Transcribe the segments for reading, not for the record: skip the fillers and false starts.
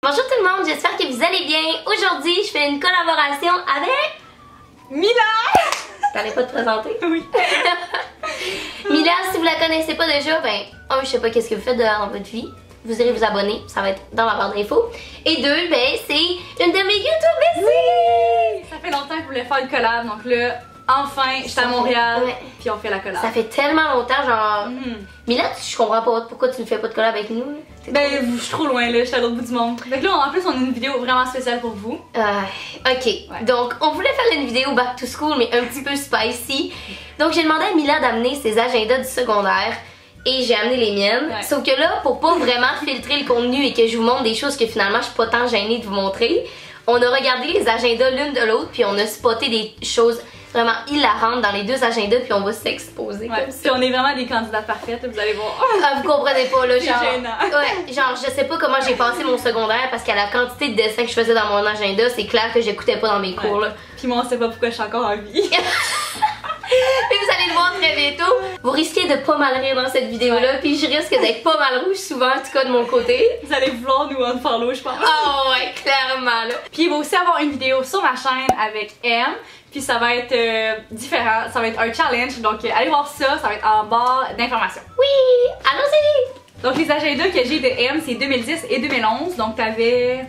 Bonjour tout le monde, j'espère que vous allez bien. Aujourd'hui, je fais une collaboration avec... Mila! T'allais pas te présenter? Oui. Mila, si vous la connaissez pas déjà, ben, un, je sais pas qu'est-ce que vous faites dans votre vie. Vous irez vous abonner, ça va être dans la barre d'infos. Et deux, ben, c'est une de mes YouTube besties! Oui! Ça fait longtemps que je voulais faire une collab, donc là, enfin, j'étais à Montréal, ouais. puis on fait la collab. Ça fait tellement longtemps, genre... Mila, je comprends pas pourquoi tu ne fais pas de collab avec nous. Ben, je suis trop loin là, je suis à l'autre bout du monde. Donc là, en plus, on a une vidéo vraiment spéciale pour vous. Ok, Ouais. donc on voulait faire une vidéo back to school, mais un petit peu spicy. Donc j'ai demandé à Mila d'amener ses agendas du secondaire. Et j'ai amené les miennes. Ouais. Sauf que là, pour pas vraiment filtrer le contenu et que je vous montre des choses que finalement je suis pas tant gênée de vous montrer, on a regardé les agendas l'une de l'autre, puis on a spoté des choses vraiment hilarantes dans les deux agendas, puis on va s'exposer. Ouais, Comme ça. puis on est vraiment des candidates parfaites, vous allez voir. Ah, vous comprenez pas, là, C'est genre. gênant. Ouais, genre, je sais pas comment j'ai passé mon secondaire parce qu'à la quantité de dessins que je faisais dans mon agenda, c'est clair que j'écoutais pas dans mes cours, là. Puis moi, on sait pas pourquoi je suis encore en vie. Puis vous allez le voir très bientôt. Vous risquez de pas mal rire dans cette vidéo-là, puis je risque d'être pas mal rouge souvent, en tout cas de mon côté. Vous allez vouloir nous unfollow, je pense. Oh ouais, clairement, là. Puis il va aussi avoir une vidéo sur ma chaîne avec M. Puis ça va être différent, ça va être un challenge. Donc allez voir ça, ça va être en barre d'informations. Oui, allons-y. Donc les agendas que j'ai de M, c'est 2010 et 2011. Donc t'avais...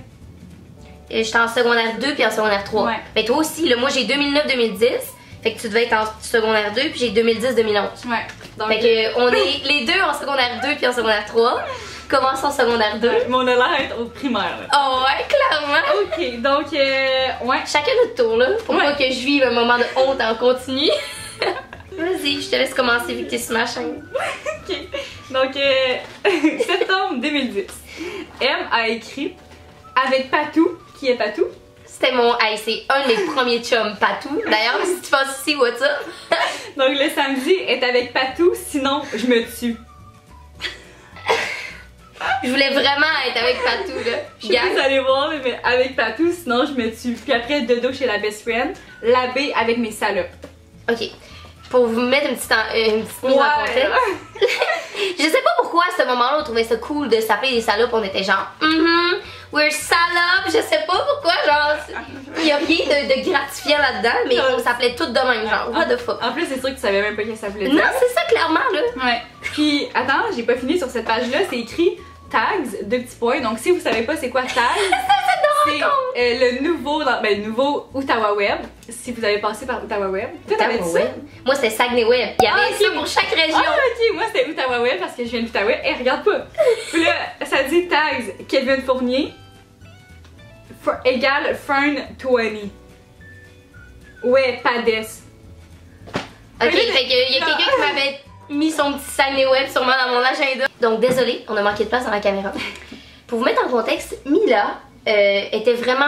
J'étais en secondaire 2 puis en secondaire 3. Ouais. Mais toi aussi, là, moi j'ai 2009-2010. Fait que tu devais être en secondaire 2 puis j'ai 2010-2011. Ouais. Donc, Fait que on est les deux en secondaire 2 puis en secondaire 3. Commence en secondaire 2. mais on a l'air d'être au primaire. Là. Oh ouais, clairement. Ok, donc ouais. Chacun notre tour là, pour Ouais. pas que je vive un moment de honte en continu. Vas-y, je te laisse commencer vu que t'es sur ma chaîne. Ok. Donc septembre 2010. M a écrit avec Patou, qui est Patou. C'était mon... Hey, c'est un de mes premiers chums, Patou. D'ailleurs, si tu passes ici, what's up? Donc le samedi est avec Patou, sinon je me tue. Je voulais vraiment être avec Patou, là. Je sais pas si vous allez voir, mais avec Patou, sinon je me tue. Puis après, dodo chez la best friend, l'abbé avec mes salopes. Ok. Pour vous mettre une petite mise en contexte. Je sais pas pourquoi à ce moment-là on trouvait ça cool de s'appeler des salopes. On était genre, we're salopes. Je sais pas pourquoi, genre, il y a rien de gratifiant là-dedans, mais on s'appelait toutes de même, genre, what the fuck. En plus, c'est sûr que tu savais même pas qu'elle s'appelait Non, ça. c'est ça, clairement, là. Ouais. Puis, attends, j'ai pas fini sur cette page-là, c'est écrit tags, 2 petits points. Donc, si vous savez pas c'est quoi tags, c'est le nouveau, le nouveau Outawa Web. Si vous avez passé par Outawa Web. Toi, t'avais dit ça? Moi, c'était Saguenay Web. Il y avait ok. ça pour chaque région. Ah, ok, moi c'était Outawa Web parce que je viens d'Outaouais. Eh, regarde pas. Puis là, ça dit tags Kevin Fournier égale Fern 20. Ouais, Pades. Ok, fait qu'il y a quelqu'un qui m'avait mis son petit Saguenay Web sûrement dans mon agenda. Donc désolé, on a manqué de place dans la caméra. Pour vous mettre en contexte, Mila était vraiment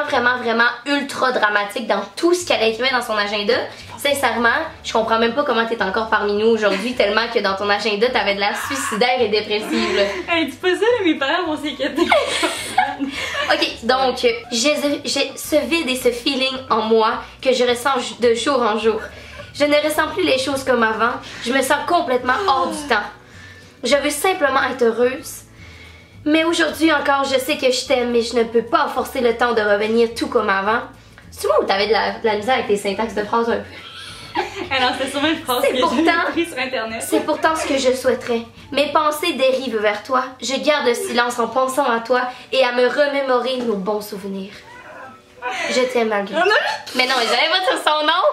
ultra dramatique dans tout ce qu'elle écrivait dans son agenda. Sincèrement, je comprends même pas comment t'es encore parmi nous aujourd'hui, tellement que dans ton agenda, t'avais de l'air suicidaire et dépressive. Là. Hey, dis pas ça, là, mes parents vont s'inquiéter. Ok, donc j'ai ce vide et ce feeling en moi que je ressens de jour en jour. Je ne ressens plus les choses comme avant, je me sens complètement hors du temps. Je veux simplement être heureuse. Mais aujourd'hui encore, je sais que je t'aime, mais je ne peux pas forcer le temps de revenir tout comme avant. C'est moi où t'avais de la misère avec tes syntaxes de phrases un peu? Eh non, c'était sûrement une phrase que j'ai prise sur internet. C'est pourtant ce que je souhaiterais. Mes pensées dérivent vers toi. Je garde le silence en pensant à toi et à me remémorer nos bons souvenirs. Je t'aime malgré tout. Mais non, j'allais pas dire son nom.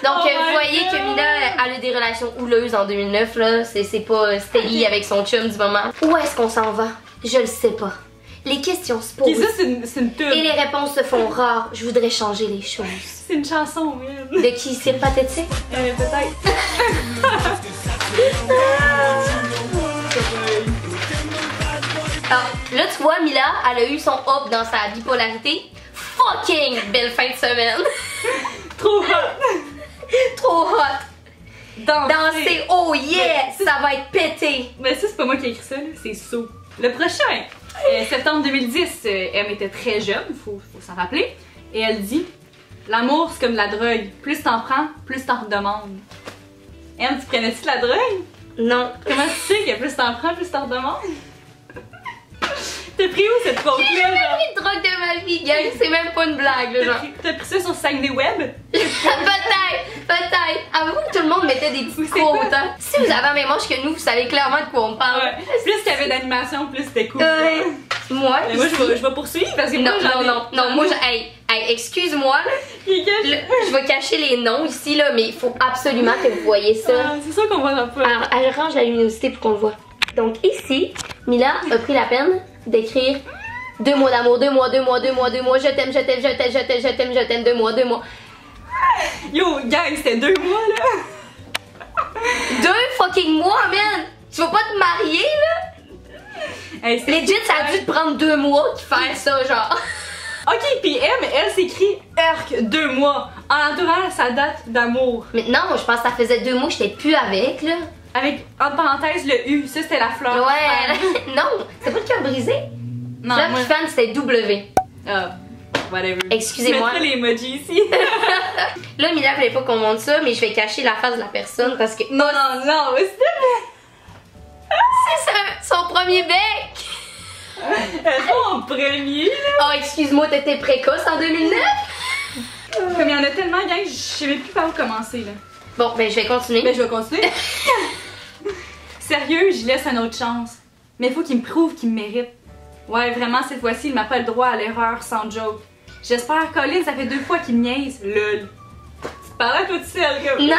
Donc, vous voyez que Mila a eu des relations houleuses en 2009, là. C'est pas steady avec son chum du moment. Où est-ce qu'on s'en va? Je le sais pas. Les questions se posent. Puis ça, c'est une pub. Et les réponses se font rares. Je voudrais changer les choses. C'est une chanson, oui. De qui? C'est pathétique? Peut-être. Alors, là, tu vois, Mila, elle a eu son up dans sa bipolarité. Fucking belle fin de semaine. Trop hot. Trop hot. Danser, oh yeah, ça va être pété. Mais ça, c'est pas moi qui ai écrit ça, là, c'est So. Le prochain, septembre 2010, elle était très jeune, faut s'en rappeler. Et elle dit, l'amour c'est comme de la drogue, plus t'en prends, plus t'en redemandes. Tu prenais-tu de la drogue? Non. Comment tu sais que plus t'en prends, plus t'en redemandes? T'as pris où cette quote-là? J'ai jamais pris de drogue de ma vie, gang. C'est même pas une blague, là, genre. T'as pris ça sur Saguenay Web? Peut-être. Avant que tout le monde mettait des petites quotes, hein. Si vous avez la même âge que nous, vous savez clairement de quoi on parle. Ouais. Plus qu'il y avait d'animation, plus c'était cool. Moi, Mais moi, je vais poursuivre parce que moi, non, moi, hey, excuse-moi, là. Je vais cacher les noms ici, là, mais il faut absolument que vous voyez ça. Ah, c'est sûr qu'on voit pas. Alors, arrange la luminosité pour qu'on le voit. Donc ici, Mila a pris la peine d'écrire 2 mois d'amour, 2 mois, 2 mois, 2 mois, 2 mois, je t'aime, je t'aime, je t'aime, je t'aime, je t'aime, je t'aime, 2 mois, 2 mois. Yo, gang, c'était 2 mois, là. 2 fucking mois, man! Tu vas pas te marier, là? Hey, Legit, ça a dû te prendre 2 mois de faire ça, genre. Ok, puis elle s'écrit ERC 2 mois en entourant sa date d'amour. Mais non, je pense que ça faisait 2 mois que j'étais plus avec, là. Avec, entre parenthèses, le U, ça c'était la fleur. Ouais, non, c'est pas le cœur brisé. Non, Fleur moi... qui fan, c'était W. Ah, whatever. Excusez-moi. Je mettrai les emojis ici. Là, Mila voulait pas qu'on monte ça, mais je vais cacher la face de la personne parce que. Non, s'il te plaît. C'est son premier bec! Elle est pas en premier, là. Oh, excuse-moi, t'étais précoce en 2009? Comme il y en a tellement, gang, je sais même plus par où commencer, là. Bon, ben je vais continuer. Ben, je vais continuer. Sérieux, j'y laisse une autre chance. Mais il faut qu'il me prouve qu'il me mérite. Ouais, vraiment, cette fois-ci, il m'a pas le droit à l'erreur sans joke. J'espère, Colin, ça fait 2 fois qu'il me niaise. Lol. Tu te parlais à toi toute seule, comme. Non!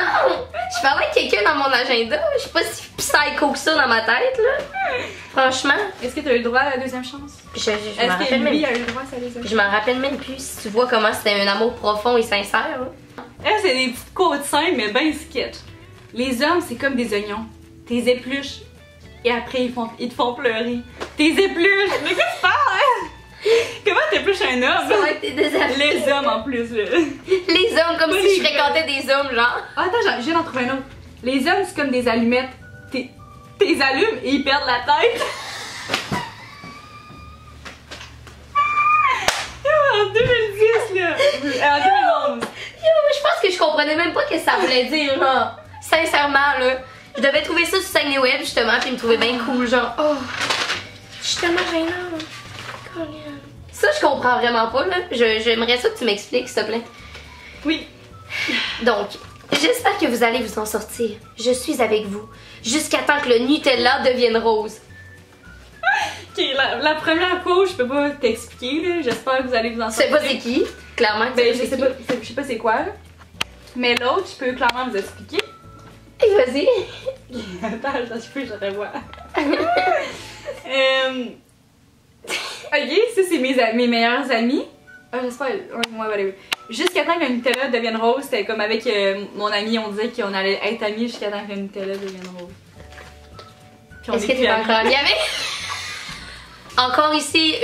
Je parlais avec quelqu'un dans mon agenda. Je suis pas si psycho que ça dans ma tête, là. Franchement. Est-ce que tu as eu le droit à la deuxième chance? Je m'en Est-ce que rappelle lui même. a eu le droit à sa deuxième chance? Je m'en rappelle même plus. Si tu vois comment c'était un amour profond et sincère, là. Elle, c'est des petites côtes simples, mais ben sketch. Les hommes, c'est comme des oignons. T'es épluches, et après, ils te font pleurer. T'es épluches! De quoi tu parles, hein? Comment t'épluches un homme? Ça va être des Les hommes, en plus, là. Les hommes, comme Pas si les je fréquentais des hommes, genre. Ah, attends, je viens d'en trouver un autre. Les hommes, c'est comme des allumettes. T'es allumes et ils perdent la tête. En 2010, là. En 2011. Yo, je pense que je comprenais même pas ce que ça voulait dire, genre. Sincèrement, là. Je devais trouver ça sur Saguenay Web, justement, puis me trouver bien cool, genre. Oh, je suis tellement gênante. Ça, je comprends vraiment pas, là. J'aimerais ça que tu m'expliques, s'il te plaît. Oui. Donc, j'espère que vous allez vous en sortir. Je suis avec vous. Jusqu'à temps que le Nutella devienne rose. Ok, la première cause, je peux pas t'expliquer, là. J'espère que vous allez vous en Tu sais sortir. pas c'est qui? Clairement que Ben, tu je sais sais pas, je sais pas c'est quoi, là. Mais l'autre, je peux clairement vous expliquer. Et vas-y. Attends, je peux, je revois. Ok, ça c'est mes meilleurs amis. Ah, j'espère. Ouais, whatever. Jusqu'à temps que le Nutella devienne rose, c'était comme avec mon ami, on disait qu'on allait être amis jusqu'à temps que le Nutella devienne rose. Puis on Est-ce que est plus t'es amis. encore ami avec? Encore ici,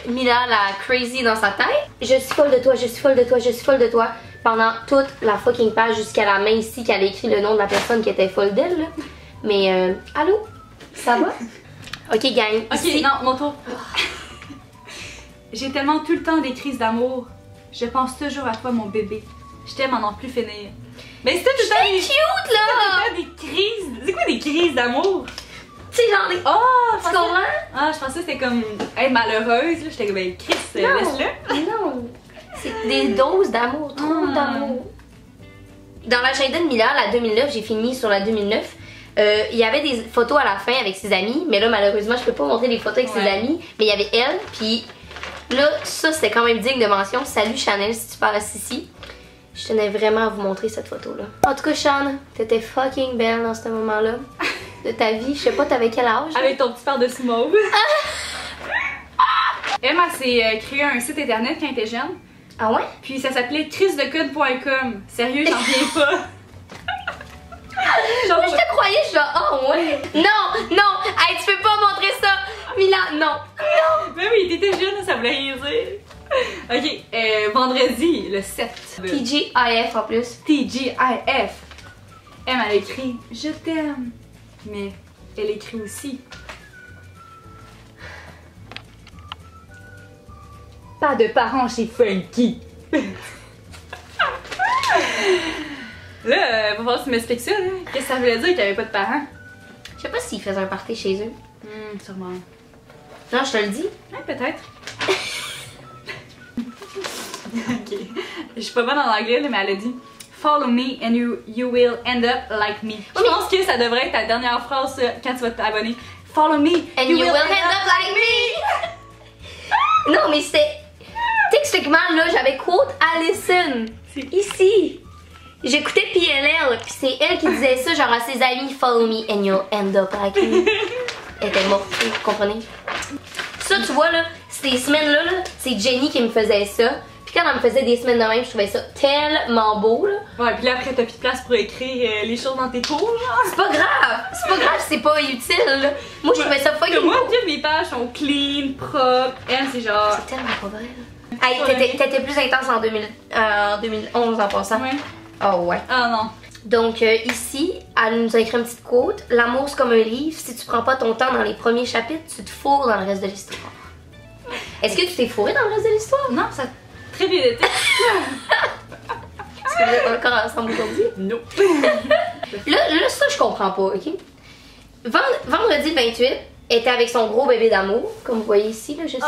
Mila, la crazy dans sa tête. Je suis folle de toi, je suis folle de toi, je suis folle de toi. Pendant toute la fucking page jusqu'à la main ici qu'elle a écrit le nom de la personne qui était folle d'elle. Là. Mais, allô? Ça va? Ok, gang. Ok, ici. non, mon tour. J'ai tellement tout le temps des crises d'amour. Je pense toujours à toi, mon bébé. Je t'aime à n'en plus finir. Mais c'était tout le temps C'est cute, là! des crises. C'est quoi des crises d'amour? Tu sais, genre, Oh, tu comprends? Ah, je pensais que c'était comme être malheureuse. Là, j'étais comme, ben, Chris, laisse-le. Non, c'est des doses d'amour, trop Ah. d'amour. Dans l'agenda de Mila, la 2009, j'ai fini sur la 2009. Il y avait des photos à la fin avec ses amis, mais là, malheureusement, je peux pas montrer les photos avec ses amis. Mais il y avait elle, puis là, ça, c'était quand même digne de mention. Salut Chanel, si tu passes ici. Je tenais vraiment à vous montrer cette photo-là. En tout cas, Chan, t'étais fucking belle dans ce moment-là de ta vie. Je sais pas, t'avais quel âge? Là? Avec ton petit par-dessus mauve. Emma s'est créé un site internet quand elle était jeune. Ah ouais? Puis ça s'appelait crisdecode.com. Sérieux, j'en reviens pas. Moi, je te croyais, je suis genre, oh ouais. Non, non, hey, tu peux pas montrer ça. Mila, non. Non. Mais oui, t'étais jeune, ça voulait rien dire. Ok, vendredi, le 7. TGIF en plus. TGIF. Emma a écrit « Je t'aime ». Mais elle écrit aussi « Pas de parents chez Funky ». Là, va falloir que tu m'expliques ça, là. Qu'est-ce que ça voulait dire qu'il n'y avait pas de parents? Je sais pas s'ils faisaient un party chez eux. Sûrement. Non, je te le dis. Ouais, peut-être. Ok. Je suis pas bonne en anglais, mais elle a dit Follow me and you will end up like me. Je pense que ça devrait être ta dernière phrase quand tu vas t'abonner. Follow me And you will end up like me. Non, mais c'était. Techniquement, là, j'avais quote Allison. Ici. J'écoutais PLL, puis c'est elle qui disait ça, genre à ses amis, follow me and you'll end up like me. Elle était morte, vous comprenez? Ça, tu vois, là, ces semaines-là, là, c'est Jenny qui me faisait ça. Puis quand elle me faisait des semaines de même, je trouvais ça tellement beau, là. Ouais, puis là, après, t'as plus de place pour écrire les choses dans tes cours, genre. C'est pas grave, c'est pas utile, là. Moi, je trouvais ça fucking moi, beau. toutes mes pages sont clean, propres. Elle, c'est genre. C'est tellement pas vrai, là. Hey, t'étais plus intense en 2011 en passant. Ouais. Oh ouais. Ah non. Donc ici, elle nous a écrit une petite quote. L'amour c'est comme un livre, si tu prends pas ton temps dans les premiers chapitres, tu te fourres dans le reste de l'histoire. Est-ce que tu t'es fourré dans le reste de l'histoire? Non, ça a très bien été. Est-ce que vous êtes encore ensemble aujourd'hui? Non. Là, ça je comprends pas, ok? Vendredi 28, elle était avec son gros bébé d'amour, comme vous voyez ici, là, je sais.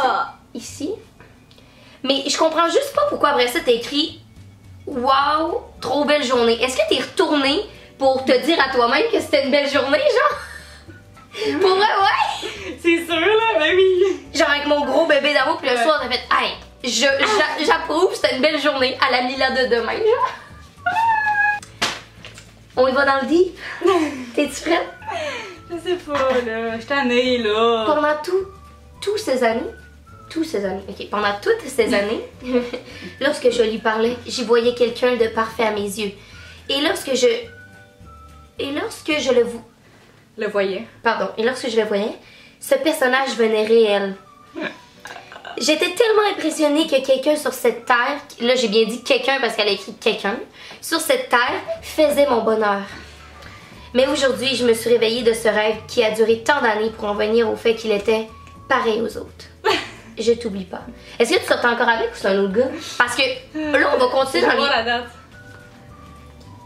Ici. Mais je comprends juste pas pourquoi après ça t'as écrit wow, trop belle journée. Est-ce que t'es retournée pour te dire à toi-même que c'était une belle journée, genre? Pour vrai, ouais? C'est sûr, là, ben oui. Genre avec mon gros bébé d'amour, puis le soir, t'as fait, hey, j'approuve, c'était une belle journée à la Lila de demain, genre. On y va dans le deep? T'es-tu prête? Je sais pas, là. Je t'en ai, là. Pendant toutes ces années, ok, pendant toutes ces années, lorsque je lui parlais, j'y voyais quelqu'un de parfait à mes yeux. Et lorsque je le voyais. Pardon, et lorsque je le voyais, ce personnage venait réel. J'étais tellement impressionnée que quelqu'un sur cette terre, là j'ai bien dit quelqu'un parce qu'elle a écrit quelqu'un, sur cette terre faisait mon bonheur. Mais aujourd'hui, je me suis réveillée de ce rêve qui a duré tant d'années pour en venir au fait qu'il était pareil aux autres. Je t'oublie pas. Est-ce que tu sortais encore avec ou c'est un autre gars? Parce que là, on va continuer dans la date.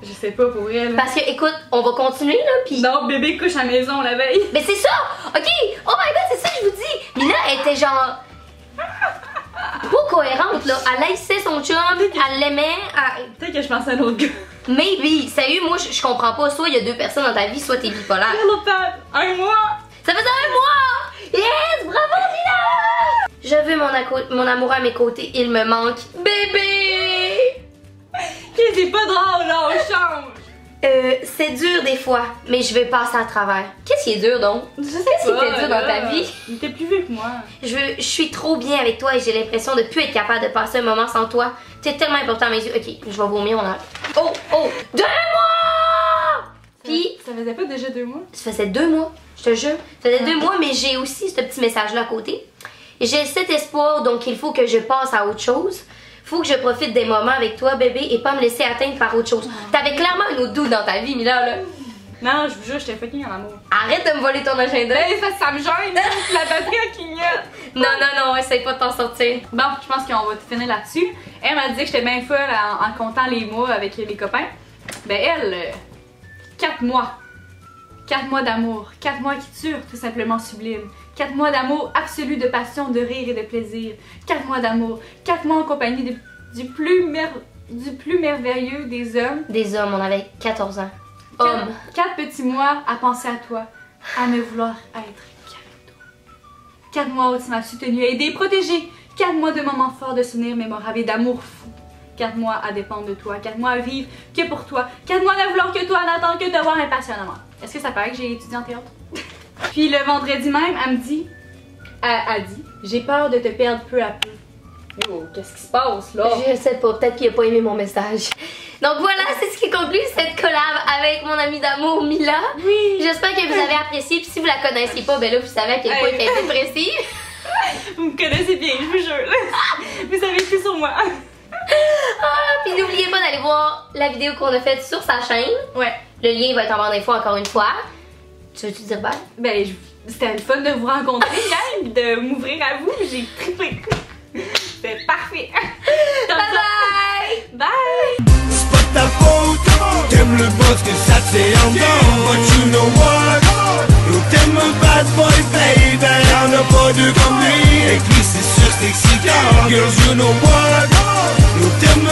Je sais pas pour elle. Parce que, écoute, on va continuer là, pis... Non, bébé couche à la maison la veille. Mais c'est ça! Ok! Oh my god, c'est ça que je vous dis! Mina, elle était genre... pas cohérente, là. Elle haïssait son chum, elle l'aimait, Peut-être que je pensais à un autre gars. Maybe. Sérieux, moi, je comprends pas. Soit il y a deux personnes dans ta vie, soit t'es bipolaire. Un mois! Ça faisait un mois! Yes! Bravo, Mina! Je veux mon amour à mes côtés. Il me manque. Bébé! C'est pas drôle, là, on change! C'est dur des fois, mais je vais passer à travers. Qu'est-ce qui est dur donc? Qu'est-ce qui était dur dans ta vie? Il était plus vieux que moi. Je suis trop bien avec toi et j'ai l'impression de plus être capable de passer un moment sans toi. T'es tellement important à mes yeux. Ok, je vais vomir, on a... Oh! 2 mois! Puis... Ça faisait pas déjà 2 mois? Ça faisait 2 mois, je te jure. Ça faisait 2 mois, mais j'ai aussi ce petit message-là à côté. J'ai cet espoir, donc il faut que je passe à autre chose. Faut que je profite des moments avec toi, bébé, et pas me laisser atteindre par autre chose. T'avais clairement un autre doux dans ta vie, Mila, là. Non, je vous jure, j'étais fucking en amour. Arrête de me voler ton agenda. Ça me gêne, la batterie a clignote. Non, essaye pas de t'en sortir. Bon, je pense qu'on va finir là-dessus. Elle m'a dit que j'étais bien folle en comptant les mois avec les copains. Ben elle, 4 mois. 4 mois d'amour. 4 mois qui turent, tout simplement sublime. 4 mois d'amour absolu, de passion, de rire et de plaisir. 4 mois d'amour. 4 mois en compagnie du plus merveilleux des hommes. Des hommes, on avait 14 ans. Hommes. 4 petits mois à penser à toi, à me vouloir être qu'avec toi. 4 mois où tu m'as soutenu, aidé, protégé. 4 mois de moments forts, de souvenirs mémorables et d'amour fou. 4 mois à dépendre de toi. 4 mois à vivre que pour toi. 4 mois à ne vouloir que toi, à n'attendre que te voir impatiemment. Est-ce que ça paraît que j'ai étudié en théâtre? Puis le vendredi même, elle me dit, elle dit, j'ai peur de te perdre peu à peu. Oh, qu'est-ce qui se passe là? Je sais pas, peut-être qu'il a pas aimé mon message. Donc voilà, c'est ce qui conclut cette collab avec mon amie d'amour Mila. Oui. J'espère que vous avez apprécié. Puis si vous la connaissiez pas, ben là vous savez à quel point elle était dépressive. Vous me connaissez bien, je vous jure. Vous savez tout sur moi. Puis n'oubliez pas d'aller voir la vidéo qu'on a faite sur sa chaîne. Ouais. Le lien va être en barre d'infos encore une fois. Tu veux-tu dire bye? Ben, c'était le fun de vous rencontrer, gang, de m'ouvrir à vous. J'ai trippé. C'était parfait. Bye bye! Bye! C'est pas ta faute, t'aimes le boss que ça c'est en But you know what? Yo, t'aimes un bad boy, baby. a pas deux comme lui. Avec lui c'est sûr c'est excitant. Girls you know what? Yo t'aimes